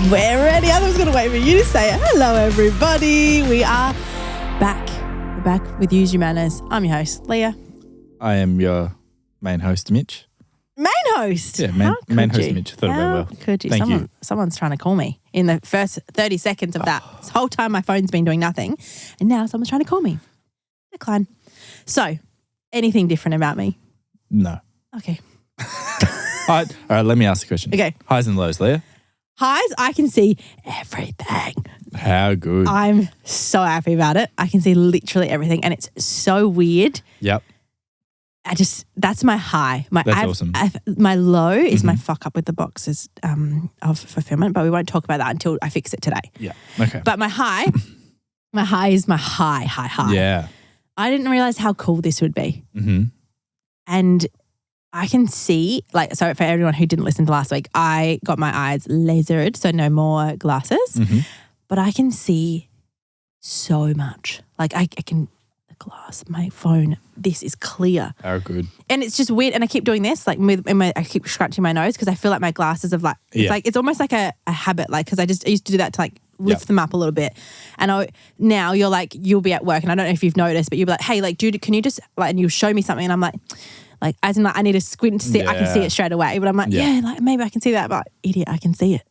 We're ready. I was going to wait for you to say it. Hello, everybody. We are back. We're back with Use Your Manners. I'm your host, Leah. I am your main host, Mitch. Main host? Yeah, main host, Mitch. Thought about well. Could you? Thank you. Someone's trying to call me in the first 30 seconds of that. This whole time my phone's been doing nothing. And now someone's trying to call me. Decline. So, anything different about me? No. Okay. All right, let me ask the question. Okay. Highs and lows, Leah. Highs, I can see everything. How good. I'm so happy about it. I can see literally everything and it's so weird. Yep. That's my high. That's awesome. My low is my fuck up with the boxes of fulfillment, but we won't talk about that until I fix it today. Yeah. Okay. But my high is my high. Yeah. I didn't realize how cool this would be. Mm-hmm. And I can see, so for everyone who didn't listen to last week, I got my eyes lasered, so no more glasses. Mm-hmm. But I can see so much. Like I can, the glass, my phone, this is clear. How good. And it's just weird. And I keep doing this, I keep scratching my nose because I feel like my glasses have it's almost like a habit, because I used to do that to lift them up a little bit. And now you'll be at work and I don't know if you've noticed, but you'll be like, hey, dude, can you just, and you'll show me something and I'm like as in I need to squint to see it. I can see it straight away. But I'm like, maybe I can see that. But idiot, I can see it.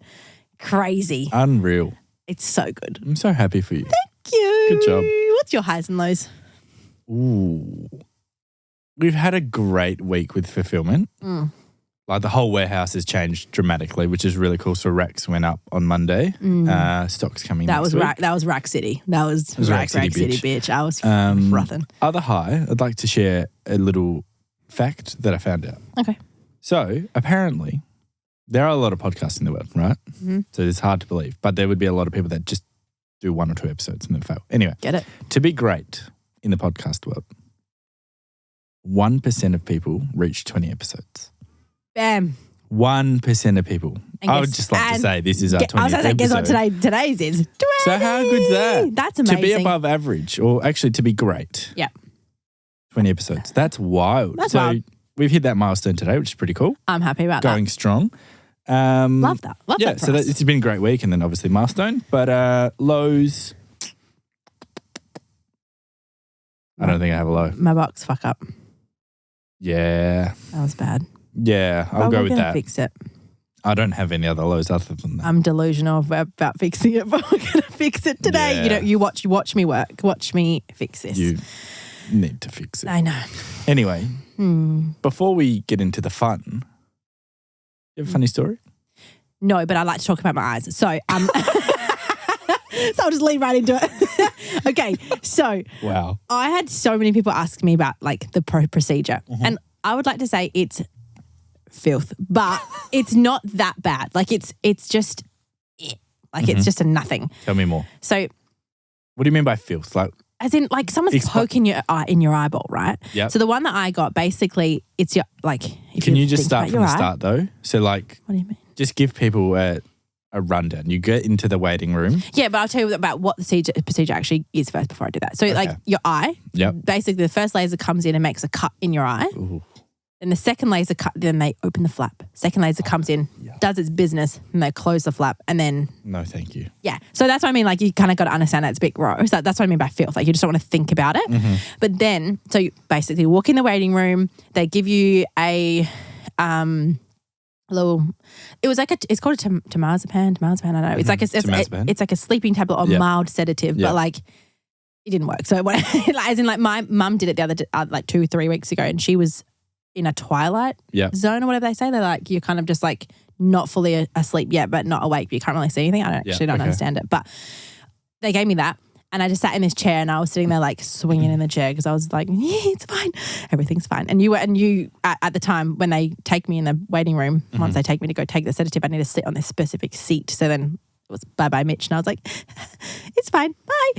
Crazy. Unreal. It's so good. I'm so happy for you. Thank you. Good job. What's your highs and lows? Ooh. We've had a great week with fulfillment. The whole warehouse has changed dramatically, which is really cool. So Rex went up on Monday. Stock's coming next week. That was Rack City. That was Rack City, bitch. I was frothing. Other high, I'd like to share a little fact that I found out. Okay. So apparently there are a lot of podcasts in the world, right? Mm-hmm. So it's hard to believe. But there would be a lot of people that just do 1 or 2 episodes and then fail. Anyway. Get it? To be great in the podcast world, 1% of people reach 20 episodes. Bam. 1% of people. I would just like to say this is our 20th episode. I was going to guess what today's is 20. So how good's that? That's amazing. To be above average, or actually to be great. Yeah. 20 episodes. That's wild. That's wild. We've hit that milestone today, which is pretty cool. I'm happy about that. Going strong. Love that. Love that for us. It's been a great week and then obviously milestone. But lows, I don't think I have a low. My box fuck up. Yeah. That was bad. Yeah, I'll go with that. Fix it. I don't have any other lows other than that. I'm delusional about fixing it, but we're going to fix it today. Yeah. You watch me work. Watch me fix this. You need to fix it. I know. Anyway, before we get into the fun, you have a funny story? No, but I like to talk about my eyes. So, so I'll just lead right into it. Okay, so wow, I had so many people ask me about the procedure, and I would like to say it's filth, but it's not that bad. It's just it's just a nothing. Tell me more. So, what do you mean by filth? As in, someone's poking your eye in your eyeball, right? Yeah. So the one that I got, basically, it's your Can you just start from the start though? So what do you mean? Just give people a rundown. You get into the waiting room. Yeah, but I'll tell you about what the procedure actually is first before I do that. So your eye. Yep. Basically, the first laser comes in and makes a cut in your eye. Ooh. Then the second laser cut, then they open the flap. Second laser comes in, does its business, and they close the flap, and then no, thank you. Yeah, so that's what I mean. You kind of got to understand that it's a bit gross. That's what I mean by filth. You just don't want to think about it. Mm-hmm. But then, so you basically walk in the waiting room. They give you a little. It was it's called a temazepam. I don't know. It's it's like a sleeping tablet or mild sedative, but it didn't work. So as in my mum did it the other 2-3 weeks ago, and she was in a twilight zone or whatever they say. They're you're kind of just not fully asleep yet, but not awake, but you can't really see anything. I don't understand it. But they gave me that, and I just sat in this chair and I was sitting there swinging in the chair because I was like, yeah, it's fine. Everything's fine. And you at the time when they take me in the waiting room, once they take me to go take the sedative, I need to sit on this specific seat. So then it was bye-bye Mitch. And I was like, it's fine, bye.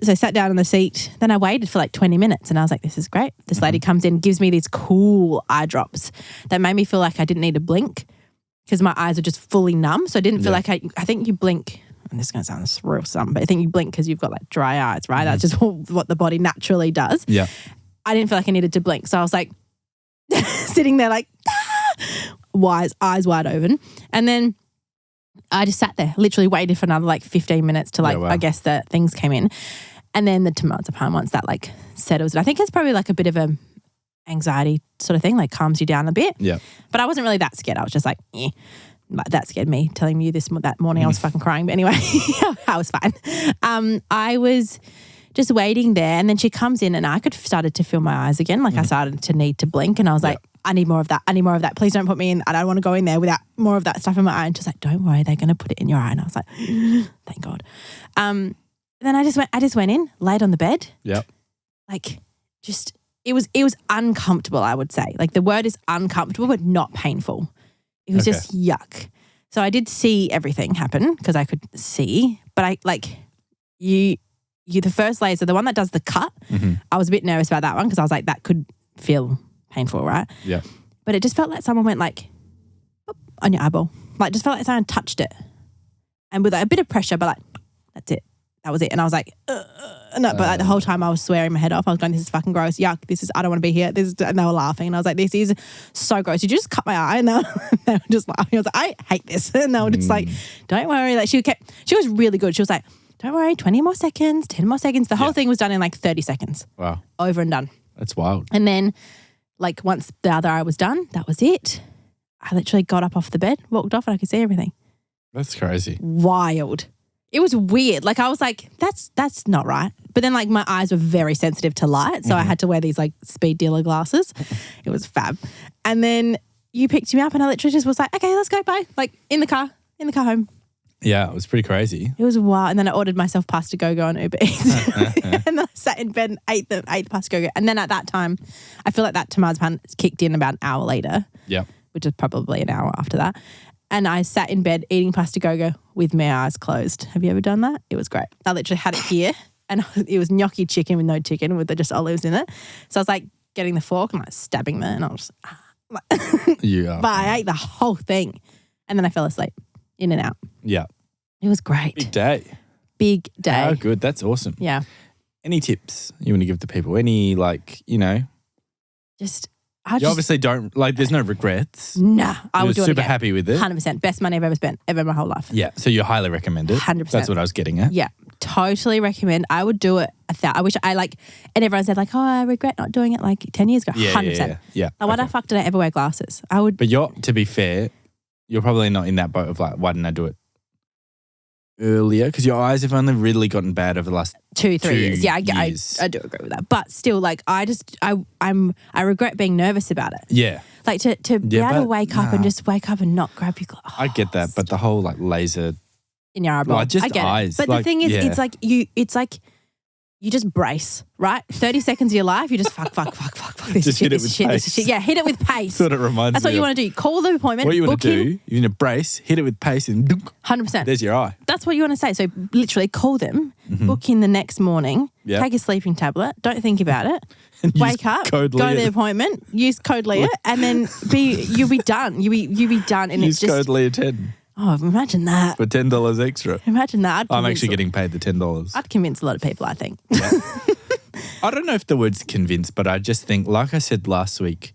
So I sat down on the seat. Then I waited for 20 minutes and I was like, this is great. This lady comes in, gives me these cool eye drops that made me feel like I didn't need to blink because my eyes are just fully numb. So I didn't feel like I think you blink. And this is going to sound real something, but I think you blink because you've got dry eyes, right? That's just what the body naturally does. Yeah. I didn't feel like I needed to blink. So I was sitting there eyes wide open. And then I just sat there, literally waited for another like 15 minutes to like, I guess the things came in. And then the temazepam, once that like settles it, I think it's probably like a bit of a anxiety sort of thing, like calms you down a bit. Yeah. But I wasn't really that scared. I was just like, But that scared me, telling you that morning I was fucking crying. But anyway, I was fine. I was just waiting there, and then she comes in and I started to feel my eyes again. Like I started to need to blink, and I was like, I need more of that. I need more of that. Please don't put me in. I don't want to go in there without more of that stuff in my eye. And she's like, don't worry, they're going to put it in your eye. And I was like, thank God. Then I just went in, laid on the bed. Yep. Like just, it was uncomfortable, I would say. Like the word is uncomfortable, but not painful. It was just yuck. So I did see everything happen because I could see, but I like you the first laser, the one that does the cut, I was a bit nervous about that one because I was like, that could feel painful, right? Yeah. But it just felt like someone went like on your eyeball. Like just felt like someone touched it. And with like, a bit of pressure, but like, that's it. That was it. And I was like, no, but like, the whole time I was swearing my head off. I was going, this is fucking gross. Yuck. I don't want to be here. And they were laughing. And I was like, this is so gross. Did you just cut my eye? And they were just laughing. I was like, I hate this. And they were just like, don't worry. Like she was really good. She was like, don't worry, 20 more seconds, 10 more seconds. The whole thing was done in like 30 seconds. Wow. Over and done. That's wild. And then like once the other eye was done, that was it. I literally got up off the bed, walked off, and I could see everything. That's crazy. Wild. It was weird. Like I was like, that's not right. But then like my eyes were very sensitive to light. So I had to wear these like speed dealer glasses. It was fab. And then you picked me up and I literally just was like, okay, let's go, bye. Like in the car home. Yeah, it was pretty crazy. It was wild. And then I ordered myself pasta go-go on Uber Eats. And then I sat in bed and ate the pasta go-go. And then at that time, I feel like that temazepam kicked in about an hour later. Yeah. Which was probably an hour after that. And I sat in bed eating pasta go-go with my eyes closed. Have you ever done that? It was great. I literally had it here and it was gnocchi chicken with no chicken with just olives in it. So I was like getting the fork and like stabbing them and I was just, yeah. But I ate the whole thing and then I fell asleep in and out. Yeah. It was great. Big day. Big day. Oh, good. That's awesome. Yeah. Any tips you want to give to people? Any like, you know? You obviously don't, like there's no regrets. Nah, I would do it super again. happy with it. 100%. Best money I've ever spent ever in my whole life. Yeah. So you highly recommend it. 100%. That's what I was getting at. Yeah. Totally recommend. I would do it. I wish I like, and everyone said like, oh, I regret not doing it like 10 years ago. Yeah, 100%. Yeah. Like, why the fuck did I ever wear glasses? I would. But to be fair, you're probably not in that boat of like, why didn't I do it earlier? Because your eyes have only really gotten bad over the last 2-3 years. Yeah, I do agree with that. But still, like, I regret being nervous about it. Yeah. Like to be able to wake up and just wake up and not grab your glasses. I get that, but the whole like laser in your eyeball. Just I get eyes. It. But the thing is, it's like you just brace, right? 30 seconds of your life, you just fuck. This just shit, hit it with pace. This shit. Yeah, hit it with pace. That's what it reminds me. That's what you want to do. Call the appointment. What you want to do, you want to brace, hit it with pace, and 100%. There's your eye. That's what you want to say. So literally call them, book in the next morning, take a sleeping tablet, don't think about it, wake up, go to the appointment, use code Leah, and then you'll be done. You'll be done. And use code Leah 10. Oh, imagine that. For $10 extra. Imagine that. I'm actually getting paid the $10. I'd convince a lot of people, I think. Yeah. I don't know if the word's convince, but I just think, like I said last week,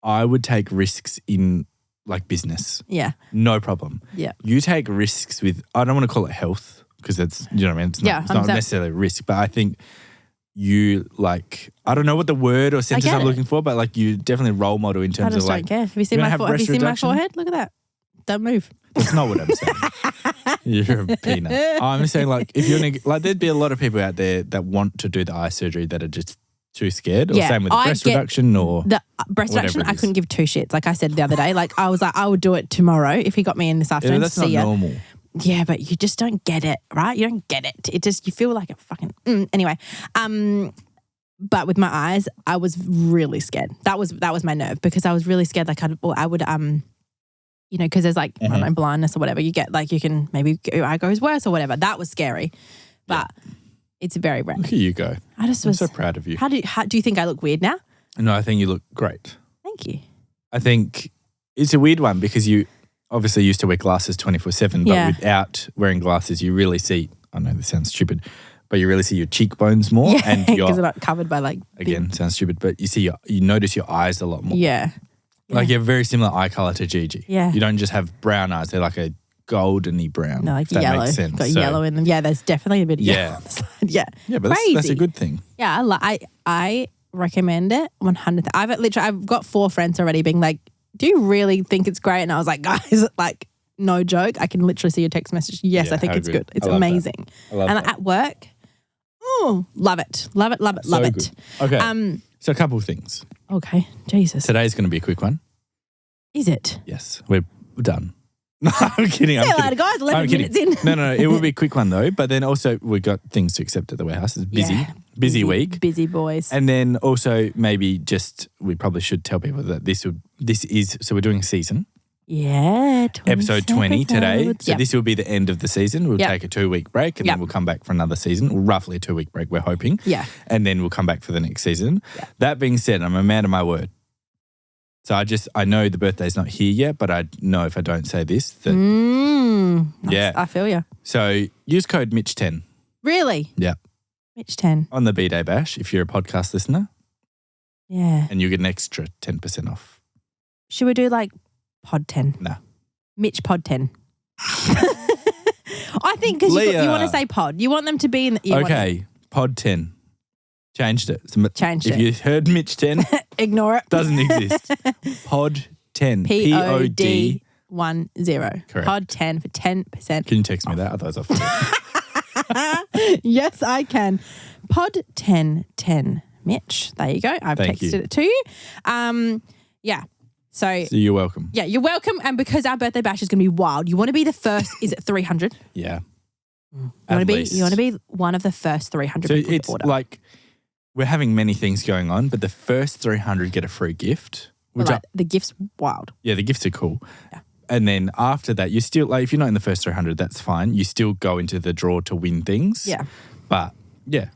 I would take risks in like business. Yeah. No problem. Yeah. You take risks with, I don't want to call it health because that's, you know what I mean? It's not necessarily a risk, but I think you like, I don't know what the word or sentence I'm looking for, but like you definitely role model in terms of like. I just don't care. Have you seen my forehead? Look at that. Don't move. That's not what I'm saying. You're a peanut. I'm saying like if you're like there'd be a lot of people out there that want to do the eye surgery that are just too scared. Or same with breast reduction or the breast reduction. I couldn't give two shits. Like I said the other day, like I was like I would do it tomorrow if he got me in this afternoon. Yeah, that's not normal. Yeah, but you just don't get it, right? You don't get it. It just you feel like a fucking anyway. But with my eyes, I was really scared. That was my nerve because I was really scared. Like I would you know, because there's like I don't know, blindness or whatever. You get like you can maybe your eye goes worse or whatever. That was scary, but it's very rare. Look at you go. I'm so proud of you. How do you think I look weird now? No, I think you look great. Thank you. I think it's a weird one because you obviously used to wear glasses 24/7, but without wearing glasses, you really see. I know this sounds stupid, but you really see your cheekbones more, and because they're not covered by like. Again, sounds stupid, but you notice your eyes a lot more. Yeah. Like you have very similar eye colour to Gigi. Yeah. You don't just have brown eyes; they're like a goldeny brown. No, like if that yellow. makes sense. Got yellow in them. Yeah, there's definitely a bit of yellow Yeah. on the side. Yeah. Yeah, but that's a good thing. Yeah, I recommend it 100%. I've got 4 friends already being like, do you really think it's great? And I was like, guys, like, no joke. I can literally see your text message. Yes, Yeah, I think it's good. It's I love amazing. I love and that. at work, love it. Love it, love it, love So it. good. Okay. So a couple of things. Okay. Jesus. Today's going to be a quick one. Is it? Yes, we're done. No, I'm kidding. See you later, guys. 11 minutes in. No. It will be a quick one though. But then also we've got things to accept at the warehouse. It's busy week. Busy boys. And then also maybe we probably should tell people that so we're doing a season. Yeah. Episode 20 today. So Yep. this will be the end of the season. We'll take a 2-week break and then we'll come back for another season. Roughly a 2-week break, we're hoping. Yeah. And then we'll come back for the next season. Yeah. That being said, I'm a man of my word. So I know the birthday's not here yet, but I know if I don't say this that yeah, I feel you. So use code Mitch10. Really? Yeah. Mitch10 on the B-Day Bash if you're a podcast listener. Yeah. And you get an extra 10% off. Should we do like Pod 10? No. Mitch Pod 10. I think because you want to say pod. You want them to be in the... Okay. Pod 10. Changed it. Changed it. If you heard Mitch 10, ignore it. Doesn't exist. Pod 10. POD 10. Correct. Pod 10 for 10%. Can you text me that? Otherwise I'll forget. Yes, I can. Pod 1010. Mitch, there you go. I've texted it to you. Yeah. So you're welcome. Yeah, you're welcome. And because our birthday bash is going to be wild, you want to be the first. Is it 300? Yeah. You want to be one of the first 300 so people it's to order. like we're having many things going on, but the first 300 get a free gift. The gift's wild. Yeah, the gifts are cool. Yeah. And then after that, you still, like, if you're not in the first 300, that's fine. You still go into the draw to win things. Yeah. But, yeah.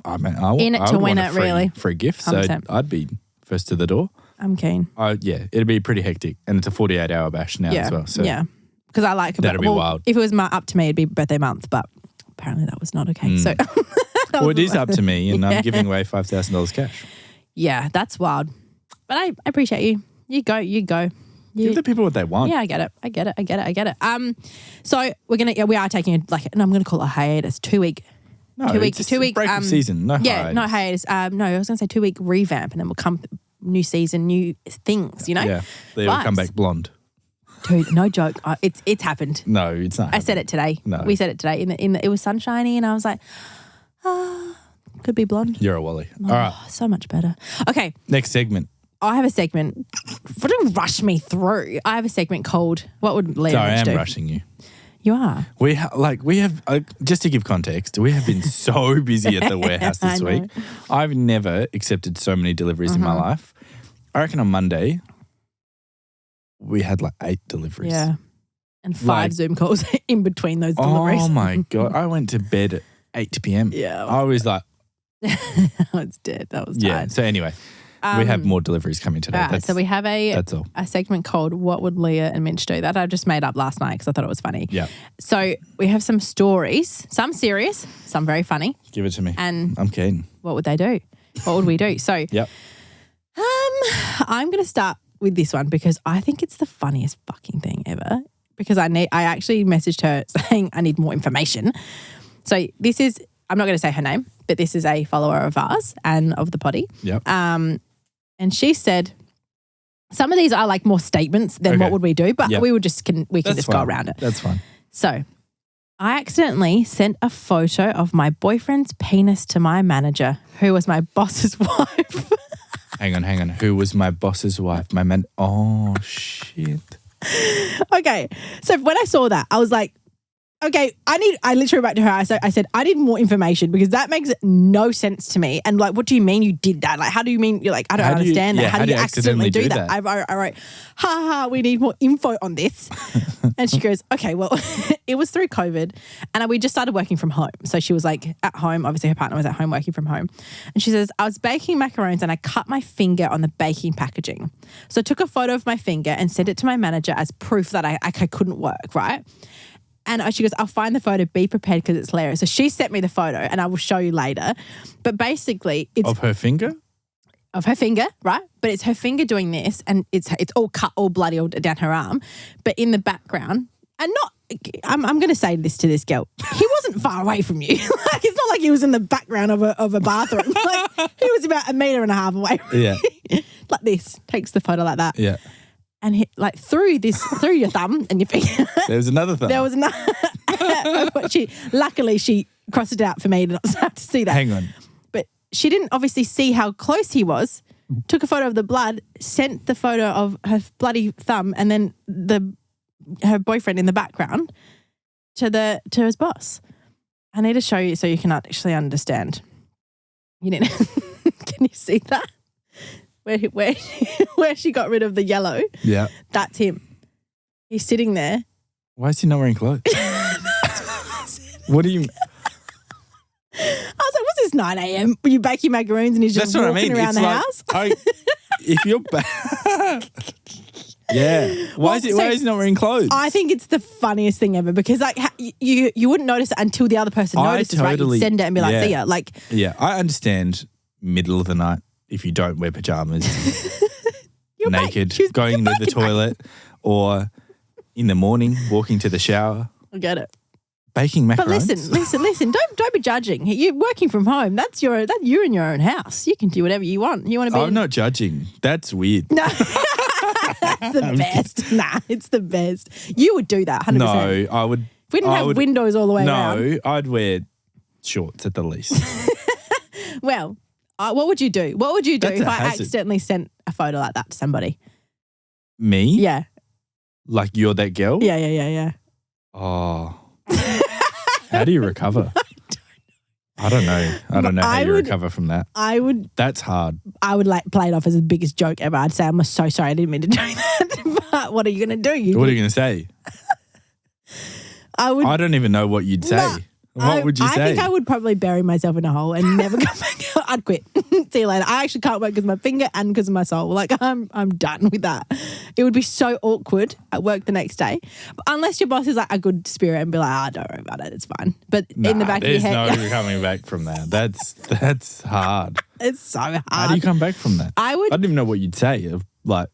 I mean, in it to win it, really. Free gift. 100%. So I'd be first to the door. I'm keen. Yeah, it'd be pretty hectic. And it's a 48-hour bash now as well. So yeah. Because I like it. That'd be wild. If it was up to me, it'd be birthday month. But apparently that was not okay. So well, it is up to me, and I'm giving away $5,000 cash. Yeah, that's wild. But I appreciate you. You go. Give the people what they want. Yeah, I get it. So we are taking and I'm gonna call it a hiatus. 2 week. No, 2 week. It's 2 week break of season. No hiatus. Yeah, no hiatus. No, I was gonna say 2 week revamp, and then we'll come new season, new things. You know. Yeah, they will come back blonde. Dude, no joke. It's happened. No, it's not. I said it today. No, we said it today. It was sunshiny, and I was like, could be blonde. You're a Wally. Oh, all right, so much better. Okay, next segment. I have a segment. Don't rush me through. I have a segment called "What Would Leah Mitch Do?" I am rushing you. You are. We have just to give context, we have been so busy at the warehouse this week. I've never accepted so many deliveries in my life. I reckon on Monday we had 8 deliveries. Yeah, and 5 Zoom calls in between those deliveries. Oh my God! I went to bed at 8 p.m. Yeah, I was like, it's dead. That was tired. Yeah. So anyway. We have more deliveries coming today. So we have that's all. a segment called "What Would Leah and Mitch Do?" that I just made up last night because I thought it was funny. Yeah. So we have some stories, some serious, some very funny. Give it to me. And I'm keen. What would they do? What would we do? So yep. I'm going to start with this one because I think it's the funniest fucking thing ever. Because I actually messaged her saying I need more information. So this is, I'm not going to say her name, but this is a follower of ours and of the potty. Yep. And she said, some of these are more statements than what would we do, but we can just go around it. That's fine. So I accidentally sent a photo of my boyfriend's penis to my manager, who was my boss's wife. Hang on. Who was my boss's wife? My man. Oh, shit. Okay. So when I saw that, I was like, okay, I literally wrote to her. I said, I need more information because that makes no sense to me. And what do you mean you did that? How do you mean I don't understand that. How do you accidentally do that? I wrote, we need more info on this. And she goes, okay, well, it was through COVID and we just started working from home. So she was at home. Obviously her partner was at home working from home. And she says, I was baking macarons and I cut my finger on the baking packaging. So I took a photo of my finger and sent it to my manager as proof that I couldn't work, right? And she goes, I'll find the photo, be prepared because it's hilarious. So she sent me the photo and I will show you later. But basically it's... Of her finger? Of her finger, right? But it's her finger doing this and it's all cut, all bloody all down her arm. But in the background, and I'm going to say this to this girl. He wasn't far away from you. Like, it's not like he was in the background of a bathroom. Like, he was about 1.5 meters away from you. Like this. Takes the photo like that. Yeah. And he, like through your thumb and your finger. There was another thumb. There was another. Luckily, she crossed it out for me to not have to see that. Hang on. But she didn't obviously see how close he was. Took a photo of the blood, sent the photo of her bloody thumb, and then her boyfriend in the background to his boss. I need to show you so you can actually understand. You didn't. Can you see that? Where she got rid of the yellow. Yeah. That's him. He's sitting there. Why is he not wearing clothes? What do you... I was like, what's this 9 a.m. when you bake your macaroons and he's just walking around the house? If you're yeah. Why is he not wearing clothes? I think it's the funniest thing ever because like you wouldn't notice it until the other person notices, right? You'd send it and be like, see ya. Like, yeah, I understand middle of the night if you don't wear pajamas, naked, going to the toilet or in the morning, walking to the shower. I get it. Baking macarons. But listen. Don't be judging. You're working from home. You're in your own house. You can do whatever you want. You want to be. I'm not judging. That's weird. No, that's the best. Nah, it's the best. You would do that. 100%. No, I would. If we didn't have windows all the way around. No, I'd wear shorts at the least. Well, what would you do? What would you do That's if a I hazard. accidentally sent a photo like that to somebody? Me? Yeah. Like you're that girl? Yeah. Oh. How do you recover? I don't know how you recover from that. That's hard. I would like play it off as the biggest joke ever. I'd say, I'm so sorry, I didn't mean to do that. But what are you going to do? What are you going to say? I don't even know what you'd say. Nah, what would you say? I think I would probably bury myself in a hole and never come back out. I'd quit. See you later. I actually can't work because of my finger and because of my soul. Like, I'm done with that. It would be so awkward at work the next day. Unless your boss is like a good spirit and be like, don't worry about it, it's fine. But in the back of your head. There's no coming back from that. That's hard. It's so hard. How do you come back from that? I don't even know what you'd say. Like,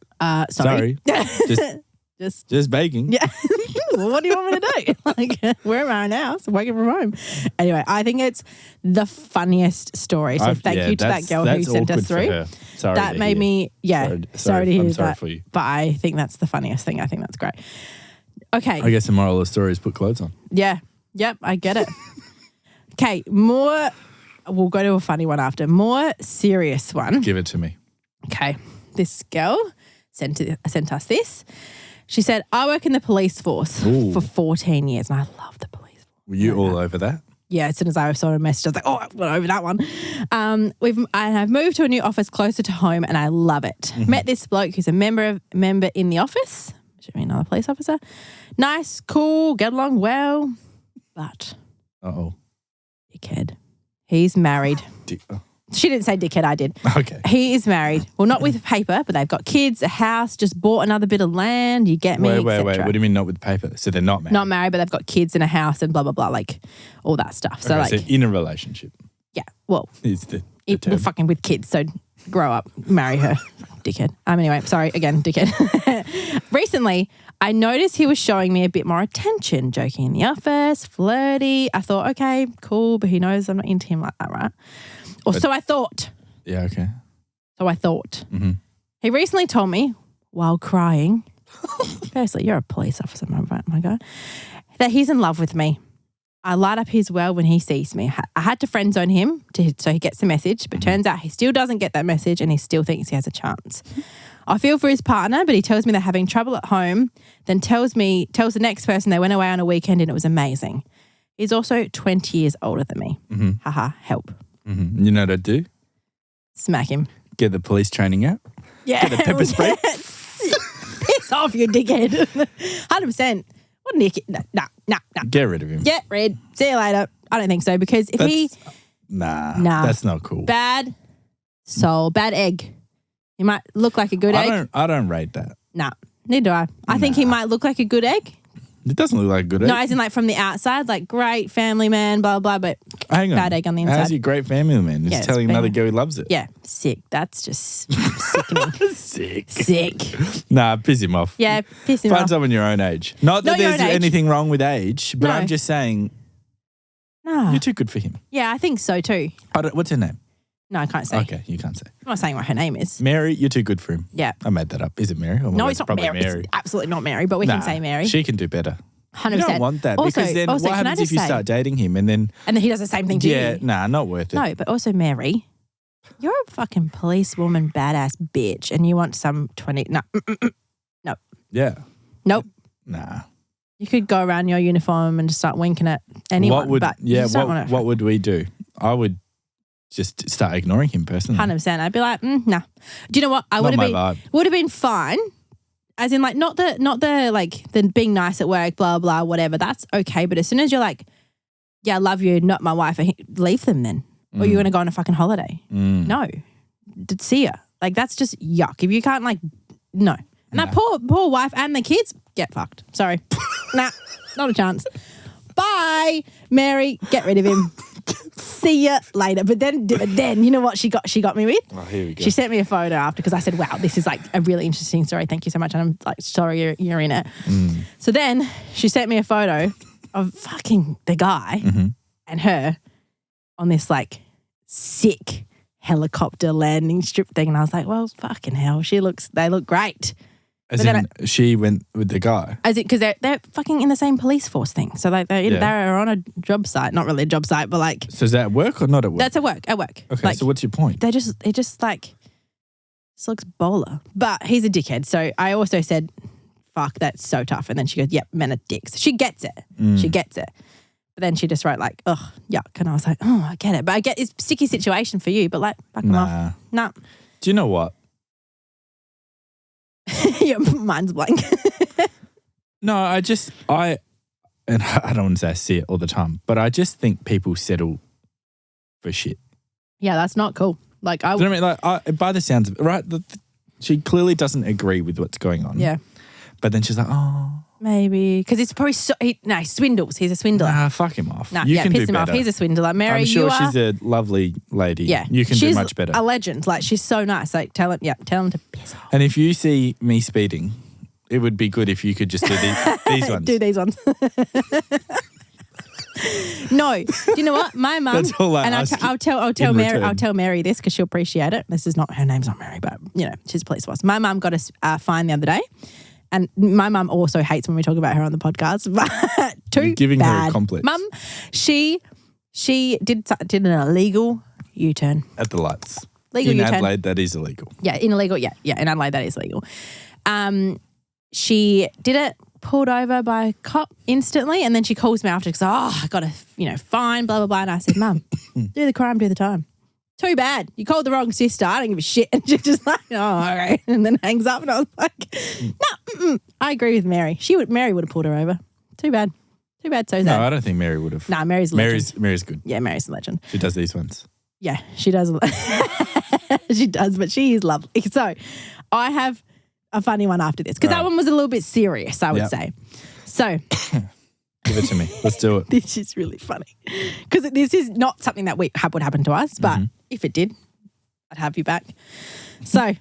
sorry. Just baking. Yeah. Well, what do you want me to do? Like, we're in my own house, working from home. Anyway, I think it's the funniest story. So thank you to that girl who sent us through. Sorry. That made me, sorry to hear I'm sorry that. for you. But I think that's the funniest thing. I think that's great. Okay. I guess the moral of the story is put clothes on. Yeah. Yep, I get it. Okay, we'll go to a funny one after. More serious one. Give it to me. Okay. This girl sent us this. She said, I work in the police force for 14 years and I love the police force. Were you all over that? Yeah, as soon as I saw a message, I was like, oh, I went over that one. I've moved to a new office closer to home and I love it. Mm-hmm. Met this bloke who's a member in the office. Should be another police officer. Nice, cool, get along well. But dickhead. He's married. She didn't say dickhead, I did. Okay. He is married. Well, not with paper, but they've got kids, a house, just bought another bit of land. You get me, Wait. What do you mean not with paper? So they're not married? Not married, but they've got kids and a house and blah, blah, blah, like all that stuff. So, so in a relationship. Yeah, well. Is the term. We're fucking with kids, so grow up, marry her. Dickhead. Anyway, sorry, again, dickhead. Recently, I noticed he was showing me a bit more attention, joking in the office, flirty. I thought, okay, cool, but he knows I'm not into him like that, right? So I thought. Yeah, okay. So I thought. Mm-hmm. He recently told me, while crying, firstly, you're a police officer, my guy, that he's in love with me. I light up his world when he sees me. I had to friend zone him so he gets the message, but turns out he still doesn't get that message and he still thinks he has a chance. I feel for his partner, but he tells me they're having trouble at home, then tells the next person they went away on a weekend and it was amazing. He's also 20 years older than me. Mm-hmm. Haha, help. Mm-hmm. You know what I'd do? Smack him. Get the police training out. Yeah. Get the pepper spray. Piss off, you dickhead. 100%. What an idiot. No. Get rid of him. Get rid. See you later. I don't think so because if Nah, that's not cool. Bad soul, bad egg. He might look like a good egg. I don't rate that. Nah, neither do I. I think he might look like a good egg, It doesn't look like a good egg. No, as in like from the outside, like great family man, blah, blah, but bad egg on the inside. How's your great family man? He's telling another girl he loves it. Yeah, sick. That's just sickening. Sick. Nah, piss him off. Yeah, piss him off. Find someone your own age. Not that there's anything wrong with age, but I'm just saying you're too good for him. Yeah, I think so too. What's her name? No, I can't say. Okay, you can't say. I'm not saying what her name is. Mary, you're too good for him. Yeah. I made that up. Is it Mary? No, it's not Mary. It's absolutely not Mary, but we can say Mary. She can do better. 100%. You don't want that because then what happens if you start dating him and then he does the same thing to you? Yeah, nah, not worth it. No, but also Mary, you're a fucking policewoman, badass bitch, and you want some 20... No. No. Yeah. Nope. Nah. You could go around your uniform and just start winking at anyone, what would we do? I would just start ignoring him personally. 100%. I'd be like, nah. Do you know what? I would have been fine. As in, like, not the like the being nice at work, blah blah, whatever. That's okay. But as soon as you're like, yeah, I love you, not my wife, leave them then. Or you're gonna go on a fucking holiday. No, see ya. Like that's just yuck. If you can't no. And that poor wife and the kids get fucked. Sorry, nah, not a chance. Bye, Mary. Get rid of him. See ya later. But then, you know what she got me with? Oh, here we go. She sent me a photo after because I said, wow, this is like a really interesting story. Thank you so much. And I'm like, sorry you're in it. So then she sent me a photo of fucking the guy and her on this like sick helicopter landing strip thing. And I was like, well, fucking hell, they look great. As in, she went with the guy? As in, because they're fucking in the same police force thing. So they're on a job site. Not really a job site, but like... So is that at work or not at work? That's at work. Okay, like, so what's your point? It just like... This looks bowler. But he's a dickhead. So I also said, fuck, that's so tough. And then she goes, yep, men are dicks. She gets it. She gets it. But then she just wrote like, ugh, yuck. And I was like, oh, I get it. But I get it's a sticky situation for you, but like, fuck them off. Nah. Do you know what? Your mind's blank. No, I don't want to say I see it all the time, but I just think people settle for shit. Yeah, that's not cool. Like Do you know what I mean? Like, by the sounds of it, right? She clearly doesn't agree with what's going on. Yeah. But then she's like, oh. Maybe. Because it's probably he swindles. He's a swindler. Nah, fuck him off. Nah, piss him off. He's a swindler. Mary, I'm sure she's a lovely lady. Yeah. You can do much better. A legend. Like, she's so nice. Like, tell him to piss off. And if you see me speeding, it would be good if you could just do these ones. Do these ones. No. Do you know what? My mum. That's all I ask. I'll tell Mary. I'll tell Mary this because she'll appreciate it. Her name's not Mary, but you know she's a police boss. My mum got a fine the other day, and my mum also hates when we talk about her on the podcast. But You're giving her a complex. Mum, she did an illegal U-turn at the lights. Legal U-turn. In Adelaide, that is illegal. Yeah, in Adelaide, that is legal. She did it. Pulled over by a cop instantly, and then she calls me after because I got a fine, blah blah blah. And I said, "Mum, do the crime, do the time." Too bad you called the wrong sister. I don't give a shit. And she's just like, "Oh, all right," and then hangs up. And I was like, "No, I agree with Mary. Mary would have pulled her over. Too bad. So sad." No, I don't think Mary would have. Nah, Mary's a legend. Mary's good. Yeah, Mary's a legend. She does these ones. Yeah, she does. She does, but she is lovely. So, I have a funny one after this because that one was a little bit serious, I would say. So give it to me. Let's do it. This is really funny because this is not something that would happen to us, but if it did, I'd have you back. So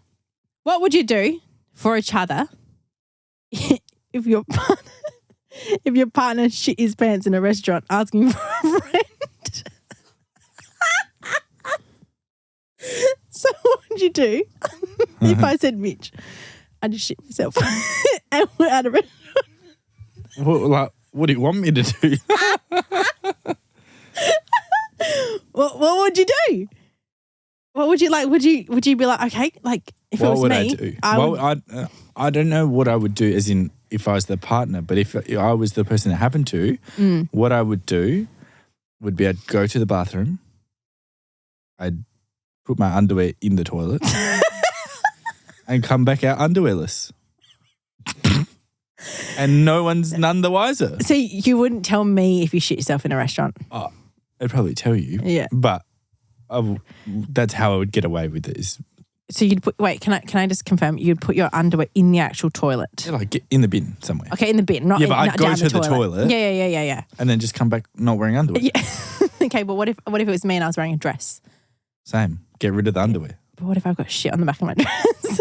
what would you do for each other if your partner shit his pants in a restaurant asking for a friend? So what would you do if I said, Mitch, I just shit myself and we're out of restaurant? What do you want me to do? What would you do? What would you like? Would you be like, okay, like if it was me, I don't know what I would do as in if I was the partner, but if I was the person it happened to, what I would do would be I'd go to the bathroom, I'd put my underwear in the toilet and come back out underwearless. And no one's none the wiser. So you wouldn't tell me if you shit yourself in a restaurant? Oh, I'd probably tell you. Yeah. But that's how I would get away with it. So you'd put, can I just confirm, you'd put your underwear in the actual toilet? Yeah, like get in the bin somewhere. Okay, in the bin, not Yeah, but I'd go down to the toilet. Yeah. And then just come back not wearing underwear. Yeah. Okay, but what if it was me and I was wearing a dress? Same. Get rid of the underwear. But what if I've got shit on the back of my dress?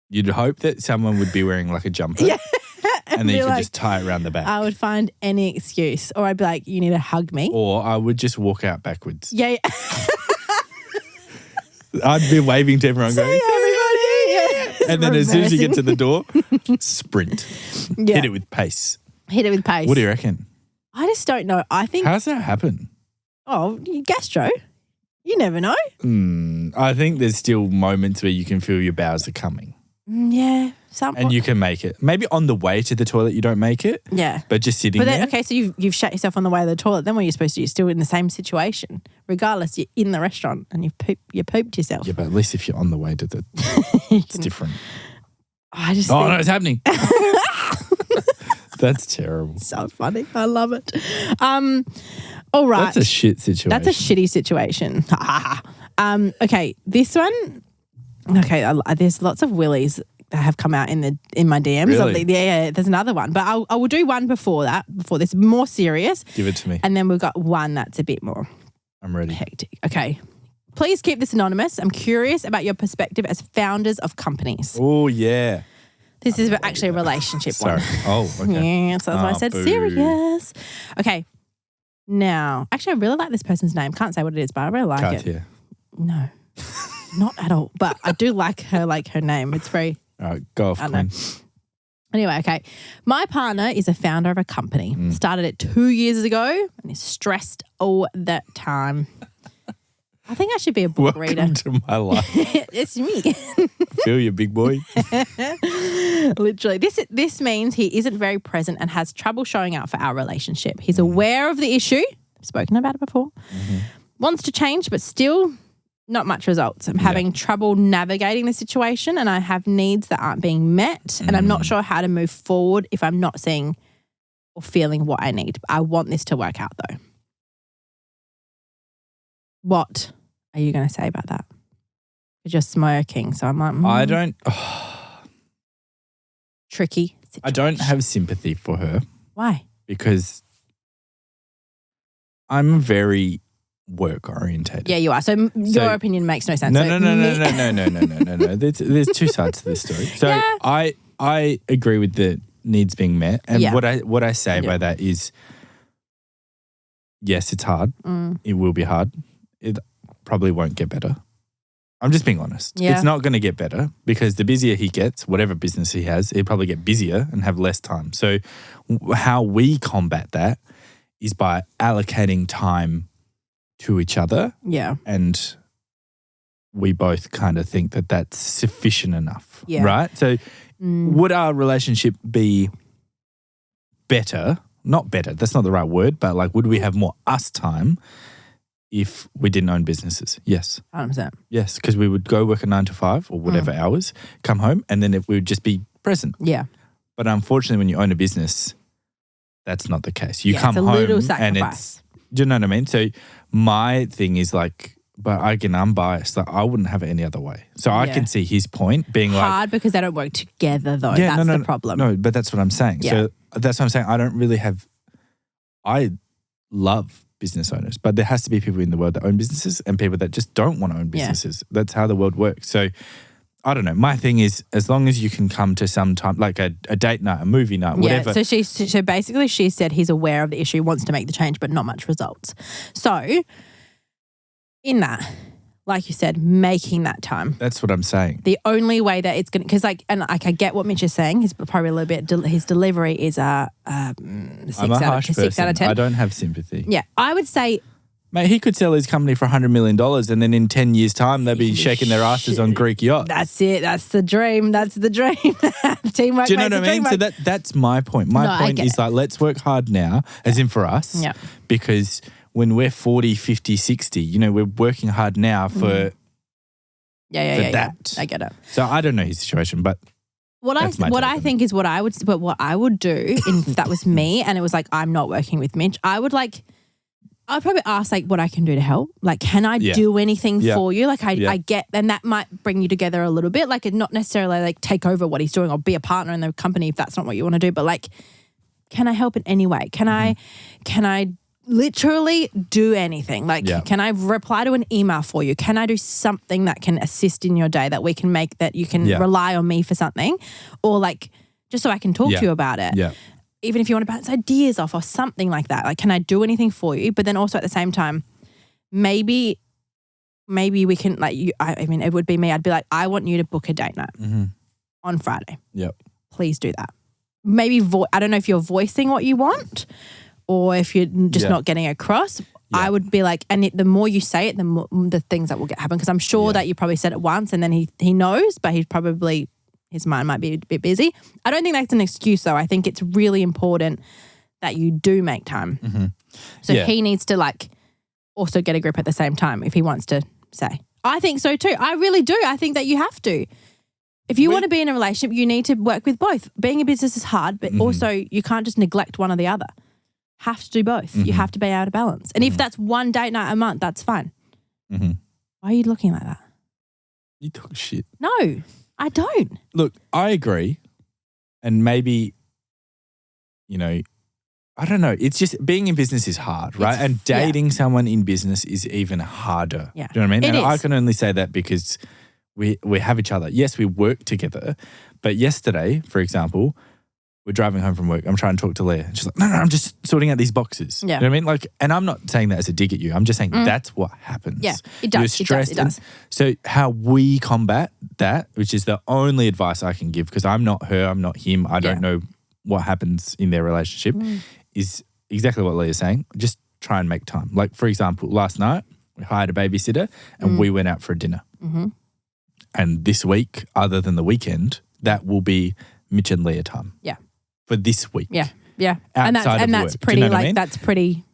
You'd hope that someone would be wearing like a jumper. Yeah. And then you could just tie it around the back. I would find any excuse. Or I'd be like, you need to hug me. Or I would just walk out backwards. Yeah. I'd be waving to everyone going, everybody. Yeah. And then as soon as you get to the door, sprint. Yeah. Hit it with pace. What do you reckon? I just don't know. I think. How's that happen? Oh, gastro. You never know. I think there's still moments where you can feel your bowels are coming. Yeah. And you can make it. Maybe on the way to the toilet you don't make it. Yeah. But just sitting there. Okay, so you've shut yourself on the way to the toilet. Then what are you supposed to do? You're still in the same situation. Regardless, you're in the restaurant and you pooped yourself. Yeah, but at least if you're on the way to the it's different. I just no, it's happening. That's terrible. So funny. I love it. All right. That's a shit situation. That's a shitty situation. Okay, this one. Okay, there's lots of willies that have come out in my DMs. Really? Yeah, there's another one. But I will do one before this, more serious. Give it to me. And then we've got one that's a bit more I'm ready. hectic. Okay. Please keep this anonymous. I'm curious about your perspective as founders of companies. Oh, yeah. This is actually a relationship one. Oh, okay. Yeah, so that's why I said serious. Okay. Now, actually, I really like this person's name. Can't say what it is, but I really like it. Cartier. No, not at all. But I do like her name. It's very... All right, go off, Queen. Anyway, okay. My partner is a founder of a company. Started it 2 years ago and is stressed all the time. I think I should be a book reader. Welcome to my life. It's me. Feel you, big boy. Literally. This means he isn't very present and has trouble showing up for our relationship. He's aware of the issue. I've spoken about it before. Wants to change, but still not much results. I'm having trouble navigating the situation and I have needs that aren't being met and I'm not sure how to move forward if I'm not seeing or feeling what I need. I want this to work out though. What are you going to say about that? You're just smoking, so I'm like, I don't... tricky situation. I don't have sympathy for her. Why? Because I'm very work orientated. Yeah, you are. So your opinion makes no sense. No. There's two sides to this story. So I agree with the needs being met, and what I say by that is, yes, it's hard. It will be hard. It probably won't get better. I'm just being honest. Yeah. It's not going to get better because the busier he gets, whatever business he has, he'll probably get busier and have less time. So how we combat that is by allocating time to each other. Yeah. And we both kind of think that that's sufficient enough. Yeah. Right? So would our relationship be better? Not better. That's not the right word. But like, would we have more us time if we didn't own businesses? Yes. 100%. Yes. Because we would go work a 9 to 5 or whatever hours, come home, and then we would just be present. Yeah. But unfortunately, when you own a business, that's not the case. You come home and it's, do you know what I mean? So my thing is like, but again, I'm biased. Like I wouldn't have it any other way. So I can see his point being hard because they don't work together though. Yeah, that's the problem. No, but that's what I'm saying. Yeah. So that's what I'm saying. I love business owners, but there has to be people in the world that own businesses and people that just don't want to own businesses. Yeah. That's how the world works. So I don't know. My thing is, as long as you can come to some time, like a date night, a movie night, whatever. Yeah, so basically she said he's aware of the issue, wants to make the change, but not much results. So in that, like you said, making that time. That's what I'm saying. The only way that it's going to, because I get what Mitch is saying. He's probably a little bit, his delivery is a 6 out of 10. I don't have sympathy. Yeah, I would say. Mate, he could sell his company for $100 million and then in 10 years' time, they'll be shaking their asses on Greek yachts. That's it. That's the dream. That's the dream. Teamwork. Do you know what I mean? So that's my point. My point is like, let's work hard now, as in for us, because when we're 40, 50, 60, we're working hard now for that. I get it. So I don't know his situation, but what I think is what I would do if that was me and it was like, I'm not working with Mitch, I would like I'd probably ask like what I can do to help. Like, can I do anything for you? Like I get, and that might bring you together a little bit. Like not necessarily like take over what he's doing or be a partner in the company if that's not what you want to do. But like, can I help in any way? Can I literally do anything? Like, can I reply to an email for you? Can I do something that can assist in your day that we can make that you can rely on me for something? Or like, just so I can talk to you about it. Yeah. Even if you want to bounce ideas off or something like that. Like, can I do anything for you? But then also at the same time, maybe we can like you. I mean, it would be me. I'd be like, I want you to book a date night on Friday. Yep. Please do that. Maybe I don't know if you're voicing what you want or if you're just not getting across. Yeah. I would be like, and the more you say it, the things that will happen. Because I'm sure that you probably said it once and then he knows, but his mind might be a bit busy. I don't think that's an excuse though. I think it's really important that you do make time. Mm-hmm. So he needs to like also get a grip at the same time if he wants to say. I think so too. I really do. I think that you have to. If you want to be in a relationship, you need to work with both. Being a business is hard, but also you can't just neglect one or the other. Have to do both. Mm-hmm. You have to be able to balance. And if that's one date night a month, that's fine. Mm-hmm. Why are you looking like that? You talk shit. No. I don't. Look, I agree. And maybe, I don't know. It's just being in business is hard, right? And dating someone in business is even harder. Yeah. Do you know what I mean? I can only say that because we have each other. Yes, we work together. But yesterday, for example, we're driving home from work. I'm trying to talk to Leah. And she's like, no, I'm just sorting out these boxes. Yeah. You know what I mean? Like, and I'm not saying that as a dig at you. I'm just saying that's what happens. Yeah, it does. You're stressed. It does. So how we combat that, which is the only advice I can give, because I'm not her, I'm not him, I don't know what happens in their relationship, is exactly what Leah's saying. Just try and make time. Like, for example, last night we hired a babysitter and we went out for a dinner. Mm-hmm. And this week, other than the weekend, that will be Mitch and Leah time. Yeah. For this week. Yeah. Yeah. And that's pretty that's pretty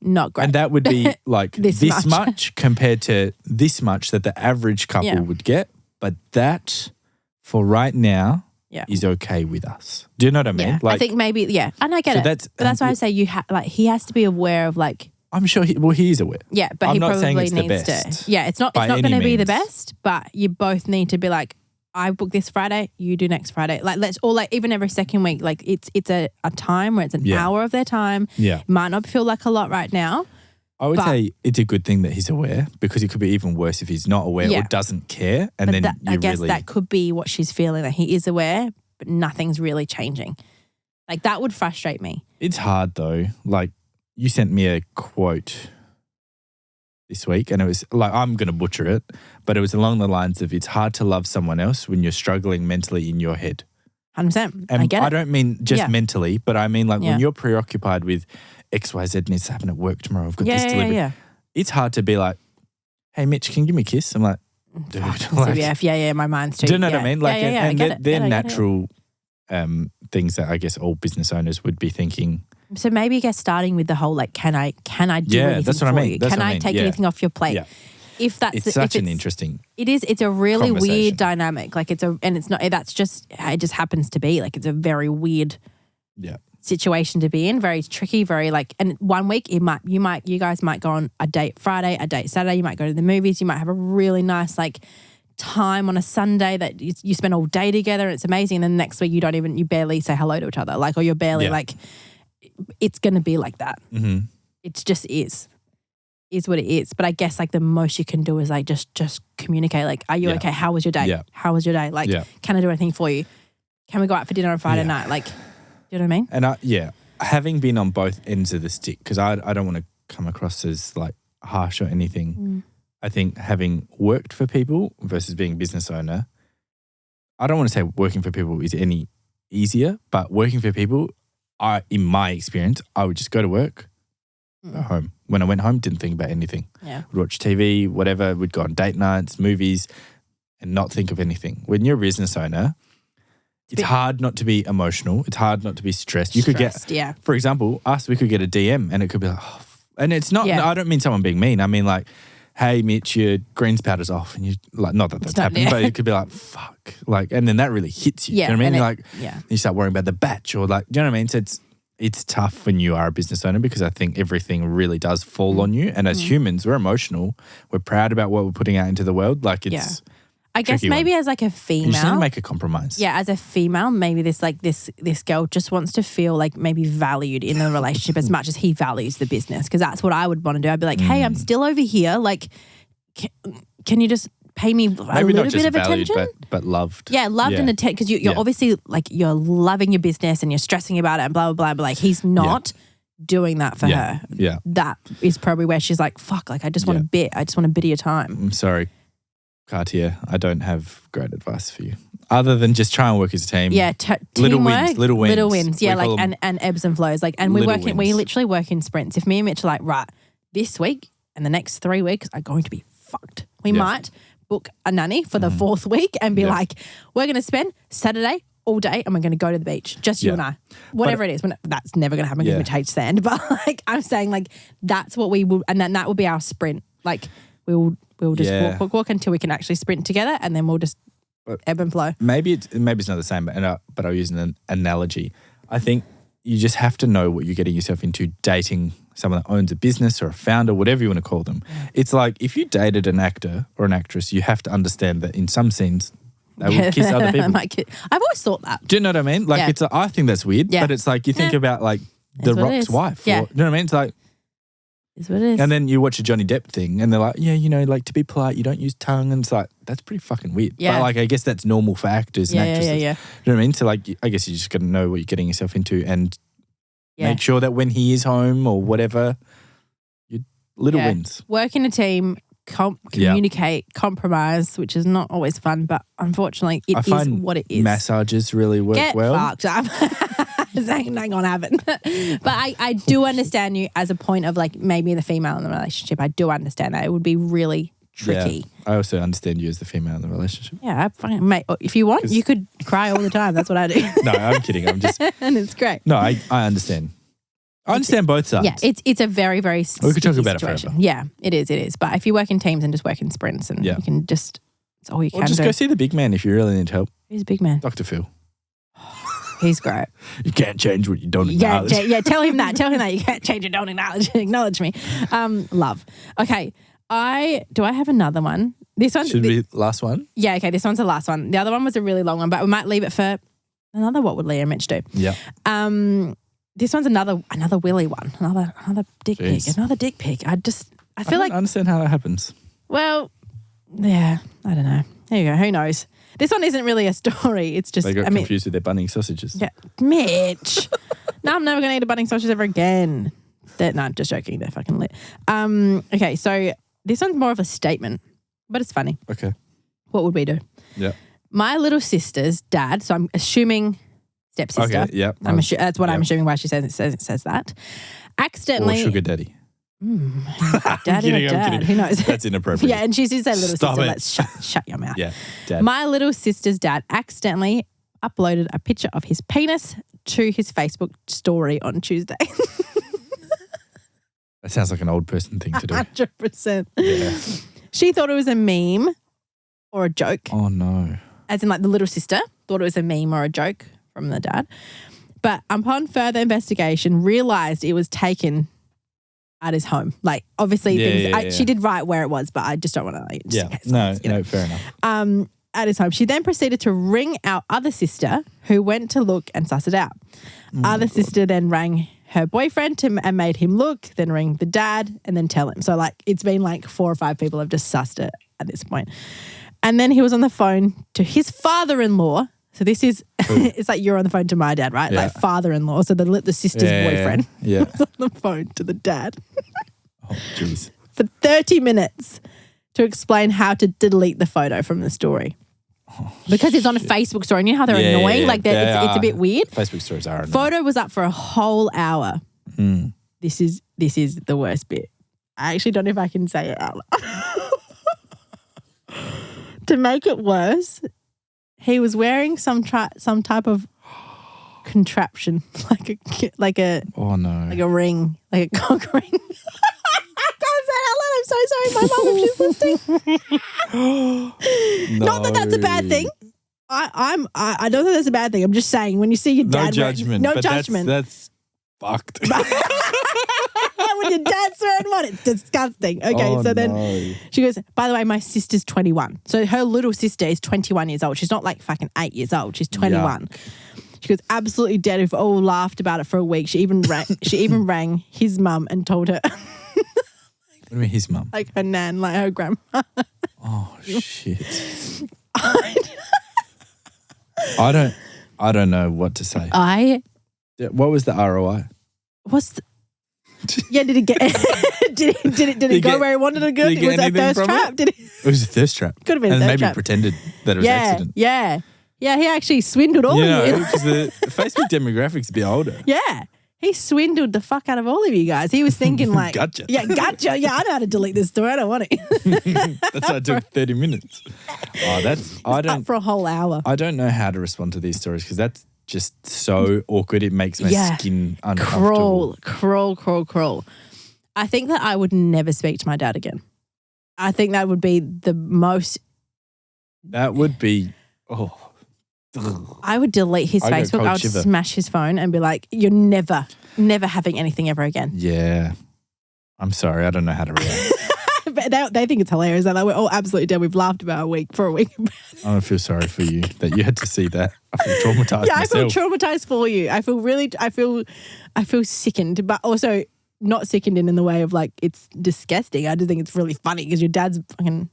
not great. And that would be like this much compared to this much that the average couple would get. But that for right now is okay with us. Do you know what I mean? Yeah. Like, I think maybe, and I get it. But that's why I say he has to be aware of like. I'm sure he is aware. Yeah, but he probably needs to. Yeah, it's not going to be the best, but you both need to be like, I book this Friday, you do next Friday. Like even every second week, like it's a time where it's an hour of their time. Yeah. It might not feel like a lot right now. I would say it's a good thing that he's aware, because it could be even worse if he's not aware or doesn't care. And but then I guess that could be what she's feeling, that he is aware, but nothing's really changing. Like that would frustrate me. It's hard though. Like you sent me a quote this week, and it was like, I'm going to butcher it, but it was along the lines of, it's hard to love someone else when you're struggling mentally in your head. 100%. And I get it. I don't mean just mentally, but I mean like when you're preoccupied with XYZ needs to happen at work tomorrow, I've got this delivery. Yeah. It's hard to be like, hey, Mitch, can you give me a kiss? I'm like, dude. Like, my mind's too. Do you know what I mean? Like, and they're natural things that I guess all business owners would be thinking. So maybe I guess starting with the whole like, can I do anything that's what for I mean. you? That's can I take anything off your plate? Yeah. If that's it's such an interesting. It is. It's a really weird dynamic. Like it just happens to be like it's a very weird situation to be in. Very tricky. Very like. And 1 week you guys might go on a date Friday, a date Saturday. You might go to the movies. You might have a really nice like time on a Sunday that you spend all day together. And it's amazing. And then the next week you barely say hello to each other. Like, or you're barely like. It's going to be like that. Mm-hmm. It just is what it is. But I guess like the most you can do is like just communicate. Like, are you okay? How was your day? Yeah. How was your day? Like, can I do anything for you? Can we go out for dinner on Friday night? Like, do you know what I mean? And having been on both ends of the stick, because I don't want to come across as like harsh or anything. Mm. I think having worked for people versus being a business owner, I don't want to say working for people is any easier, but working for people, in my experience, I would just go to work, go home. When I went home, didn't think about anything. Yeah. Would watch TV, whatever. Would go on date nights, movies, and not think of anything. When you're a business owner, it's hard not to be emotional. It's hard not to be stressed. You could get, for example, we could get a DM and it could be like, and it's not, I don't mean someone being mean. I mean like, hey, Mitch, your greens powder's off. And you like, not that that's happened, but it could be like, fuck. Like, and then that really hits you. Yeah, you know what I mean? You start worrying about the batch or like, do you know what I mean? So it's tough when you are a business owner because I think everything really does fall on you. And as humans, we're emotional. We're proud about what we're putting out into the world. Like it's I guess maybe as like a female. You just need to make a compromise. Yeah, as a female, maybe this girl just wants to feel like maybe valued in the relationship as much as he values the business, because that's what I would want to do. I'd be like, hey, I'm still over here. Like, can you just pay me maybe a little bit of valued, attention? But loved. Yeah, loved and attention, because you're obviously like you're loving your business and you're stressing about it and blah, blah, blah. But like he's not doing that for her. Yeah. That is probably where she's like, fuck, like I just want a bit. I just want a bit of your time. I'm sorry, Cartier, I don't have great advice for you other than just try and work as a team. Yeah, little teamwork, wins. Little wins. Yeah, like and ebbs and flows. Like, and we literally work in sprints. If me and Mitch are like, right, this week and the next 3 weeks are going to be fucked. We might book a nanny for the 4th week and be like, we're going to spend Saturday all day and we're going to go to the beach, just you and I. Whatever it is. That's never going to happen because we hate sand. But like I'm saying, like that's what we will, and then that will be our sprint. Like we'll just walk until we can actually sprint together, and then we'll just ebb and flow. Maybe it's not the same, but I'll use an analogy. I think you just have to know what you're getting yourself into dating someone that owns a business or a founder, whatever you want to call them. It's like if you dated an actor or an actress, you have to understand that in some scenes they will kiss other people. I've always thought that. Do you know what I mean? Like I think that's weird, but it's like you think about like The Rock's wife. Yeah. Or, you know what I mean? It's like, is what it is. and then you watch a Johnny Depp thing and they're like, yeah, you know, like to be polite, you don't use tongue. And it's like, that's pretty fucking weird. Yeah. But like, I guess that's normal for actors and actresses. Yeah. You know what I mean? So like, I guess you just got to know what you're getting yourself into and make sure that when he is home or whatever, you little wins. Work in a team, communicate, compromise, which is not always fun, but unfortunately it is what it is. Massages really work well. Get fucked up. Saying not gonna happen. But I do understand you as a point of like maybe the female in the relationship. I do understand that. It would be really tricky. Yeah, I also understand you as the female in the relationship. Yeah, mate, if you want, you could cry all the time. That's what I do. No, I'm kidding. I'm just and it's great. No, I understand. I understand both sides. Yeah, it's a very, very we could talk about situation. it forever. Yeah, it is. But if you work in teams and just work in sprints and you can just, it's all you can do. Or just go see the big man if you really need help. Who's a big man? Dr. Phil. He's great. You can't change what you don't acknowledge. Yeah, tell him that. You can't change it, don't acknowledge. Acknowledge me. Love. Okay. Do I have another one? This one should be last one. Yeah, okay, this one's the last one. The other one was a really long one, but we might leave it for another What Would Leah Mitch Do? Yeah. This one's another willy one. Another dick pic. Another dick pic. I feel like I understand how that happens. Well, yeah, I don't know. There you go. Who knows? This one isn't really a story. It's just they got confused with their Bunnings sausages. Yeah, Mitch. No, I'm never going to eat a Bunnings sausage ever again. No, just joking. They're fucking lit. Okay, so this one's more of a statement, but it's funny. Okay. What would we do? Yeah. My little sister's dad. So I'm assuming stepsister. Okay. Yeah. That's what I'm assuming. Why she says that. Accidentally. Or sugar daddy. Daddy or dad, who knows? That's inappropriate. Yeah, and she said little Stop sister. it. Let's shut your mouth. Yeah, dad. My little sister's dad accidentally uploaded a picture of his penis to his Facebook story on Tuesday. That sounds like an old person thing to do. 100%. Yeah. She thought it was a meme or a joke. Oh no. As in like the little sister thought it was a meme or a joke from the dad. But upon further investigation, realised it was taken at his home. Like obviously she did write where it was, but I just don't want to like no, fair enough. At his home. She then proceeded to ring our other sister who went to look and suss it out. Other sister then rang her boyfriend and made him look, then ring the dad and then tell him. So like it's been like 4 or 5 people have just sussed it at this point. And then he was on the phone to his father-in-law. So this is, it's like you're on the phone to my dad, right? Yeah. Like father-in-law. So the sister's boyfriend was on the phone to the dad. Oh, jeez. For 30 minutes to explain how to delete the photo from the story. Because it's on a Facebook story. And you know how they're annoying? Like it's a bit weird. Facebook stories are annoying. Photo was up for a whole hour. This is the worst bit. I actually don't know if I can say it out loud. To make it worse, he was wearing some type of contraption, like a oh no, like a ring, like a cock ring. I can't say it out loud. I'm so sorry, my mum, if she's listening. No. Not that that's a bad thing. I don't think that's a bad thing. I'm just saying when you see your dad, no judgment. No judgment. That's fucked. When your dad's throwing one, it's disgusting. Okay, so then she goes, by the way, my sister's 21. So her little sister is 21 years old. She's not like fucking 8 years old. She's 21. Yuck. She goes, absolutely dead. We've all laughed about it for a week. She even rang his mum and told her. What do you mean his mum? Like her nan, like her grandma. Oh, shit. I don't know what to say. What was the ROI? Did it get? did it go where he wanted to go? Was it a thirst trap? It was a thirst trap. Could have been a thirst trap. And maybe trap. Pretended that it was an accident. Yeah. He actually swindled all of you. Because the Facebook demographic's a bit older. Yeah. He swindled the fuck out of all of you guys. He was thinking like, gotcha. Yeah, gotcha. Yeah, I know how to delete this story. I don't want it. That's why it took 30 minutes. Up for a whole hour. I don't know how to respond to these stories because that's just so awkward. It makes my skin uncomfortable. Crawl. I think that I would never speak to my dad again. I think that would be the most. That would be. I would delete his Facebook. I would smash his phone and be like, "You're never having anything ever again." Yeah, I'm sorry. I don't know how to react. But they think it's hilarious. They're like, we're all absolutely dead. We've laughed about for a week. I don't feel sorry for you that you had to see that. I feel traumatized. Yeah, myself. I feel traumatized for you. I feel sickened, but also not sickened in the way of like it's disgusting. I just think it's really funny because your dad's fucking.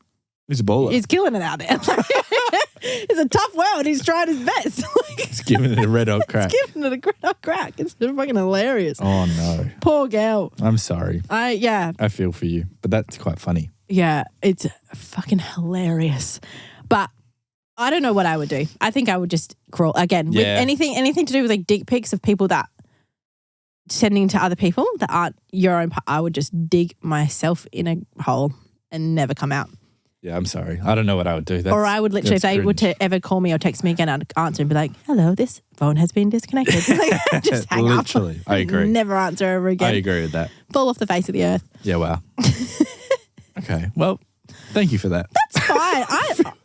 He's a baller. He's killing it out there. It's a tough world. He's trying his best. He's giving it a red hot crack. He's giving it a red hot crack. It's fucking hilarious. Oh, no. Poor girl. I'm sorry. I feel for you, but that's quite funny. Yeah, it's fucking hilarious. But I don't know what I would do. I think I would just crawl. Again, with anything to do with like dick pics of people that sending to other people that aren't your own, I would just dig myself in a hole and never come out. Yeah, I'm sorry. I don't know what I would do. Or I would literally, if they were to ever call me or text me again, I'd answer and be like, hello, this phone has been disconnected. Like, just hang up. Literally, I agree. Never answer ever again. I agree with that. Fall off the face of the earth. Yeah, wow. Okay, well, thank you for that. That's fine.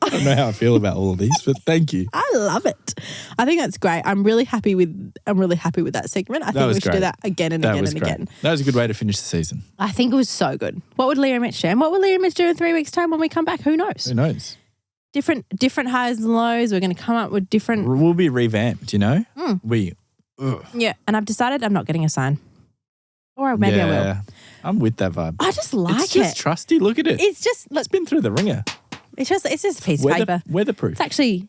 I don't know how I feel about all of these, but thank you. I love it. I think that's great. I'm really happy with that segment. I think we should do that again and again and again. That was a good way to finish the season. I think it was so good. What would Leah Mitch do? And what will Leah Mitch do in 3 weeks' time when we come back? Who knows? Who knows? Different highs and lows. We're going to come up with different. We'll be revamped, you know? Yeah, and I've decided I'm not getting a sign. Or maybe I will. I'm with that vibe. I just like it. It's just trusty. Look at it. It's been through the ringer. It's just a piece of paper. Weatherproof. It's actually,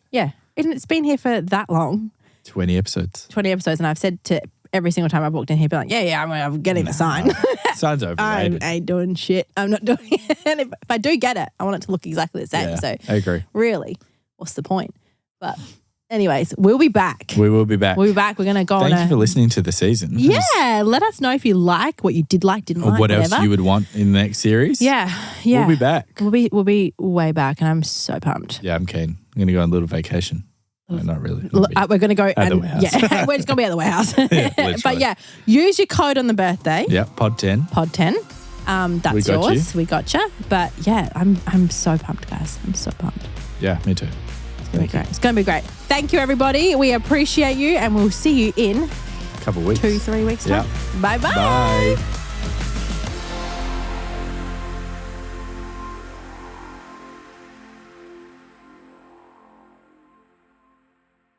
it's been here for that long. 20 episodes. And I've said to every single time I've walked in here, be like, I'm getting a sign. Sign's overrated. I ain't doing shit. I'm not doing it. And if I do get it, I want it to look exactly the same. Yeah, so I agree. Really, what's the point? But anyways, we'll be back. We will be back. We'll be back. We're going to go Thank you for listening to the season. Yeah. Let us know if you like, what you did like, didn't like, what else you would want in the next series. Yeah. We'll be back. We'll be way back and I'm so pumped. Yeah, I'm keen. I'm going to go on a little vacation. No, not really. We're going to go at the warehouse. Yeah, we're just going to be at the warehouse. But use your code on the birthday. Yeah, pod 10. Pod 10. That's yours. We got you. But yeah, I'm so pumped, guys. I'm so pumped. Yeah, me too. It's going to be great. Thank you, everybody. We appreciate you, and we'll see you in a couple of weeks. 2-3 weeks time. Yeah. Bye-bye. Bye.